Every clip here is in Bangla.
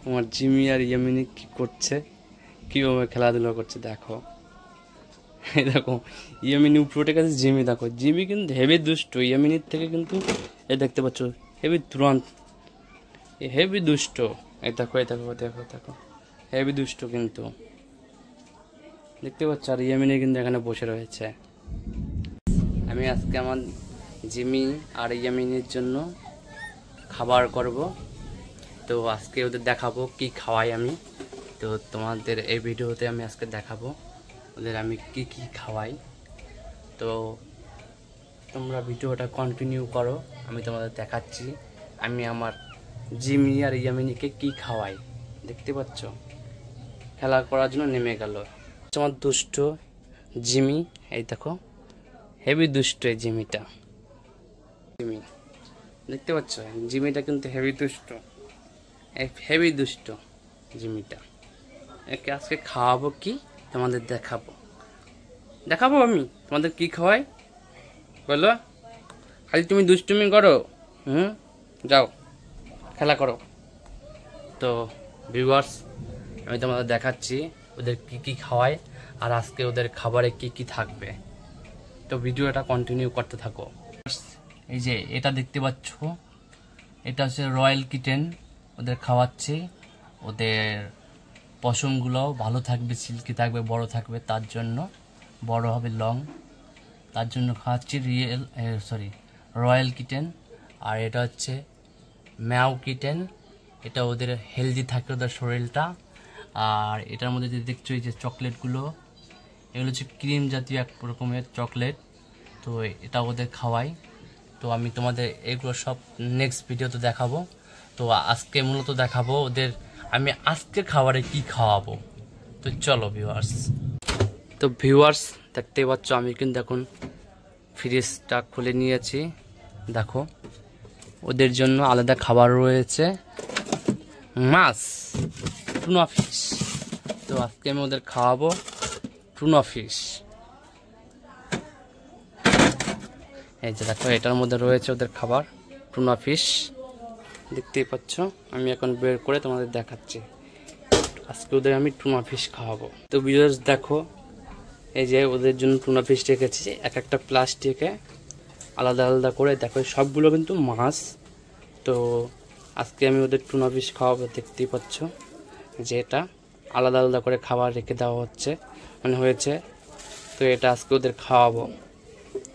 আমার জিমি আর ইয়ামিনী কি করছে, কীভাবে খেলাধুলা করছে দেখো। এই দেখো ইয়ামিনী উপরে গেছে, জিমি দেখো, জিমি কিন্তু হেভি দুষ্ট ইয়ামিনীর থেকে, কিন্তু এই দেখতে পাচ্ছ হেভি তুরন্ত, হেভি দুষ্ট। এই দেখো এই দেখো দেখো দেখো হেভি দুষ্ট কিন্তু দেখতে পাচ্ছ। আর ইয়ামিনী কিন্তু এখানে বসে রয়েছে। আমি আজকে আমার জিমি আর ইয়ামিনীর জন্য খাবার করব, তো আজকে ওদের দেখাবো কি খাওয়াই আমি। তো তোমাদের এই ভিডিওতে আমি আজকে দেখাবো ওদের আমি কি কি খাওয়াই। তো তোমরা ভিডিওটা কন্টিনিউ করো, আমি তোমাদের দেখাচ্ছি আমি আমার জিমি আর ইয়ামিনীকে কি খাওয়াই। দেখতে পাচ্ছ খেলা করার জন্য নেমে গেল আমার দুষ্ট জিমি। এই দেখো হেভি দুষ্ট এই জিমিটা, জিমি দেখতে পাচ্ছ জিমিটা কিন্তু হেভি দুষ্ট, হেভি দুষ্ট জিমিটা। একে আজকে খাওয়াবো কি তোমাদের দেখাবো, দেখাবো আমি তোমাদের কি খাওয়াই বলো। খালি তুমি দুষ্টুমি করো, যাও খেলা করো। তো ভিউয়ার্স আমি তোমাদের দেখাচ্ছি ওদের কি কি খাওয়াই আর আজকে ওদের খাবারে কি কি থাকবে। তো ভিডিওটা কন্টিনিউ করতে থাকো। এই যে এটা দেখতে পাচ্ছ, এটা হচ্ছে রয়্যাল কিটেন, ওদের খাওয়াচ্ছি। ওদের পশমগুলো ভালো থাকবে, সিল্কি থাকবে, বড় থাকবে, তার জন্য বড় হবে লং, তার জন্য খাওয়াচ্ছি রয়্যাল কিটেন। আর এটা হচ্ছে ম্যাও কিটেন, এটা ওদের হেলদি থাকে ওদের শরীরটা। আর এটার মধ্যে যে দেখছো এই যে চকলেটগুলো, এগুলো হচ্ছে ক্রিম জাতীয় এক রকমের চকলেট, তো এটা ওদের খাওয়াই। তো আমি তোমাদের এগুলো সব নেক্সট ভিডিওতে দেখাবো। তো আজকে মূলত দেখাবো ওদের আমি আজকে খাবারে কি খাওয়াবো। তো চলো ভিউয়ার্স। তো ভিউয়ার্স দেখতেই পাচ্ছ আমি কিন্তু এখন ফ্রিজটা খুলে নিয়েছি। দেখো ওদের জন্য আলাদা খাবার রয়েছে, মাছ, টুনা ফিশ। তো আজকে আমি ওদের খাওয়াবো টুনা ফিশ। এই যে দেখো এটার মধ্যে রয়েছে ওদের খাবার টুনা ফিশ, দেখতেই পাচ্ছ। আমি এখন বের করে তোমাদের দেখাচ্ছি আজকে ওদের আমি টুনা ফিশ খাওয়াবো। তো ভিউয়ার্স দেখো এই যে ওদের জন্য টুনা ফিশ রেখেছি এক একটা প্লাস্টিকে আলাদা আলাদা করে, দেখো সবগুলো কিন্তু মাছ। তো আজকে আমি ওদের টুনা ফিশ খাওয়াবো, দেখতেই পাচ্ছ যে এটা আলাদা আলাদা করে খাবার রেখে দেওয়া হচ্ছে হয়েছে। তো এটা আজকে ওদের খাওয়াবো।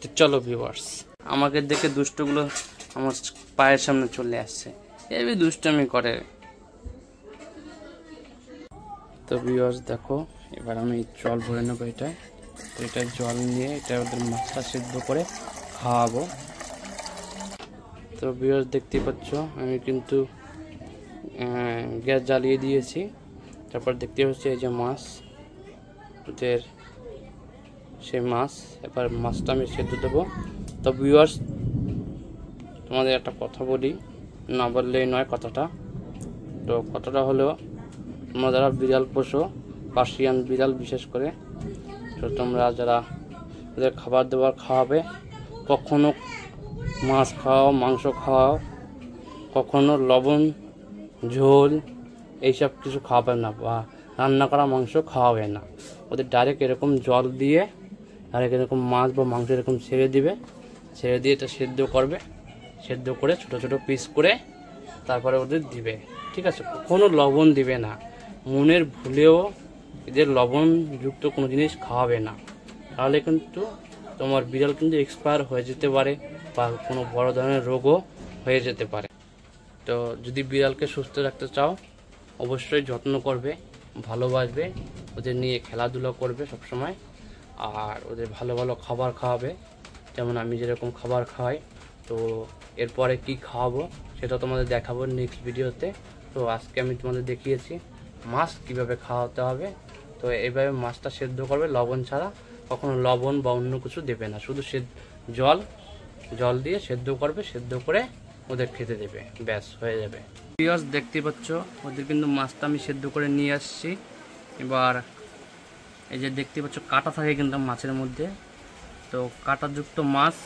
তো চলো ভিউয়ার্স। আমাকে দেখে দুষ্টগুলো আমার পায়ের সামনে চলে আসছে, এই দুষ্টামি করে। তো ভিউয়ার্স দেখো এবার আমি জল ভরে নেবো এটা। তো এটা জল নিয়ে এটা ওদের মাছটা সিদ্ধ করে খাওয়াবো। তো ভিউয়ার্স দেখতেই পাচ্ছ আমি কিন্তু গ্যাস জ্বালিয়ে দিয়েছি। তারপর দেখতে পাচ্ছি এই যে মাছ, ওদের সেই মাছ, এবার মাছটা আমি সেদ্ধ দেবো। তো ভিউয়ার্স তোমাদের একটা কথা বলি, না বললেই নয় কথাটা। তো কথাটা হলো তোমরা যারা বিড়াল পোষো, পার্সিয়ান বিড়াল বিশেষ করে, তো তোমরা যারা ওদের খাবার দাবার খাওয়াবে, কখনো মাছ খাওয়াও, মাংস খাওয়াও, কখনো লবণ ঝোল এইসব কিছু খাওয়াবে না, বা রান্না করা মাংস খাওয়াবে না। ওদের ডাইরেক্ট এরকম জল দিয়ে ডাইরেক্ট এরকম মাছ বা মাংস এরকম ছেড়ে দিবে, ছেড়ে দিয়ে এটা সেদ্ধ করবে, সেদ্ধ করে ছোট ছোট পিস করে তারপরে ওদের দিবে, ঠিক আছে? কখনো লবণ দিবে না, মনের ভুলেও এদের লবণযুক্ত কোনো জিনিস খাওয়াবে না, তাহলে কিন্তু তোমার বিড়াল কিন্তু এক্সপায়ার হয়ে যেতে পারে বা কোনো বড় ধরনের রোগও হয়ে যেতে পারে। তো যদি বিড়ালকে সুস্থ রাখতে চাও অবশ্যই যত্ন করবে, ভালোবাসবে, ওদের নিয়ে খেলাধুলা করবে সবসময়, আর ওদের ভালো ভালো খাবার খাওয়াবে, যেমন আমি যেরকম খাবার খাওয়াই। তো এরপরে কি খাওয়াবো সেটা তোমাদের দেখাবো নেক্সট ভিডিওতে। তো আজকে আমি তোমাদের দেখিয়েছি মাছ কিভাবে খাওয়াতে হবে। তো এইভাবে মাছটা সেদ্ধ করবে লবণ ছাড়া, কখনো লবণ বা অন্য কিছু দেবে না, শুধু জল দিয়ে সেদ্ধ করবে, সেদ্ধ করে ওদের খেতে দেবে, ব্যাস হয়ে যাবে। পিঁয়াজ দেখতে পাচ্ছ ওদের কিন্তু মাছটা আমি সেদ্ধ করে নিয়ে আসছি। এবার এই যে দেখতে পাচ্ছ কাঁটা থাকে কিন্তু মাছের মধ্যে, তো কাঁটাযুক্ত মাছ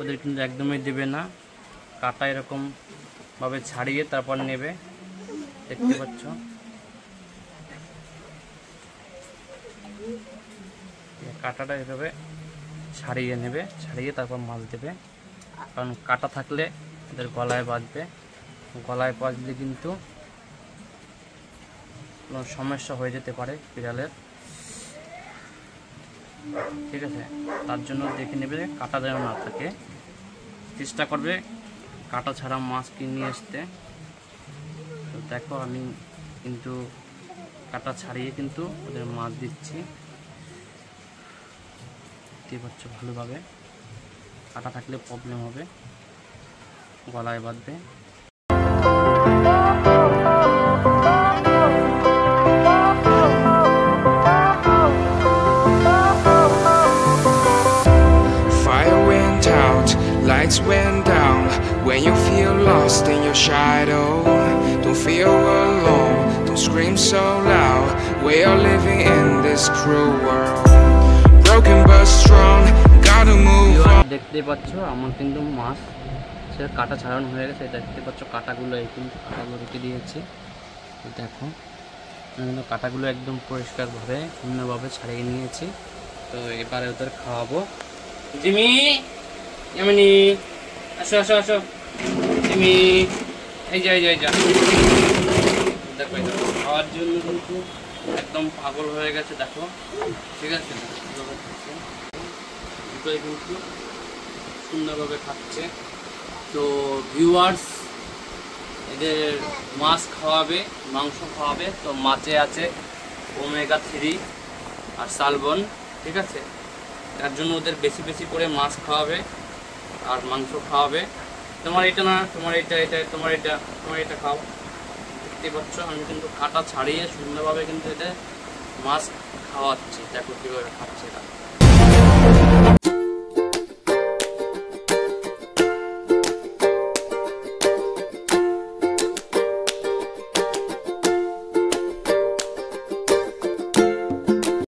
ওদের কিন্তু একদমই দেবে না, কাঁটা এরকমভাবে ছাড়িয়ে তারপর নেবে। দেখতে পাচ্ছ কাঁটাটা এভাবে ছাড়িয়ে নেবে, ছাড়িয়ে তারপর মাছ দেবে, কারণ কাঁটা থাকলে ওদের গলায় বাঁধবে, গলায় বাঁধলে কিন্তু কোনো সমস্যা হয়ে যেতে পারে বিড়ালের, ঠিক আছে। তার জন্য দেখে নেবে কাঁটা যেন না থাকে, চেষ্টা করবে কাঁটা ছাড়া মাছ কিনে আসতে। তো দেখো আমি কিন্তু কাঁটা ছাড়িয়ে কিন্তু ওদের মাছ দিচ্ছি, দেখতে পাচ্ছ ভালোভাবে, কাঁটা থাকলে প্রবলেম হবে, গলায় বাঁধবে। Lights went down when you feel lost in your shadow. Don't feel alone, don't scream so loud. We are living in this cruel world. Broken but strong, gotta move on. দেখতে পাচ্ছ আমার কিন্তু মাছ কাঁটা ছাড়ানো হয়ে গেছে, দেখতে পাচ্ছ কাঁটাগুলো, এই কিন্তু কাঁটাগুলো রেখে দিয়েছি। দেখো আমি কিন্তু কাঁটাগুলো একদম পরিষ্কারভাবে সুন্দরভাবে ছাড়িয়ে নিয়েছি। তো এবারে ওদের খাওয়াবো। জিমি, এমনি আসো আসো আসো, জিমি এই যা এই যা এই যা, দেখো খাওয়ার জন্য কিন্তু একদম পাগল হয়ে গেছে, দেখো ঠিক আছে, দুটোই কিন্তু সুন্দরভাবে খাচ্ছে। তো ভিউয়ার্স, এদের মাছ খাওয়াবে, মাংস খাওয়াবে, তো মাছে আছে ওমেগা 3 আর সালবন, ঠিক আছে। তার জন্য ওদের বেশি বেশি করে মাছ খাওয়াবে আর মাংস খাওয়াবে। তোমার এটা না, তোমার এটা, এটা তোমার এটা, তোমার এটা খাও। দেখতে পাচ্ছ আমি কিন্তু কাঁটা ছাড়িয়ে সুন্দরভাবে কিন্তু এদের মাছ খাওয়াচ্ছি, দেখো কীভাবে খাচ্ছে এটা।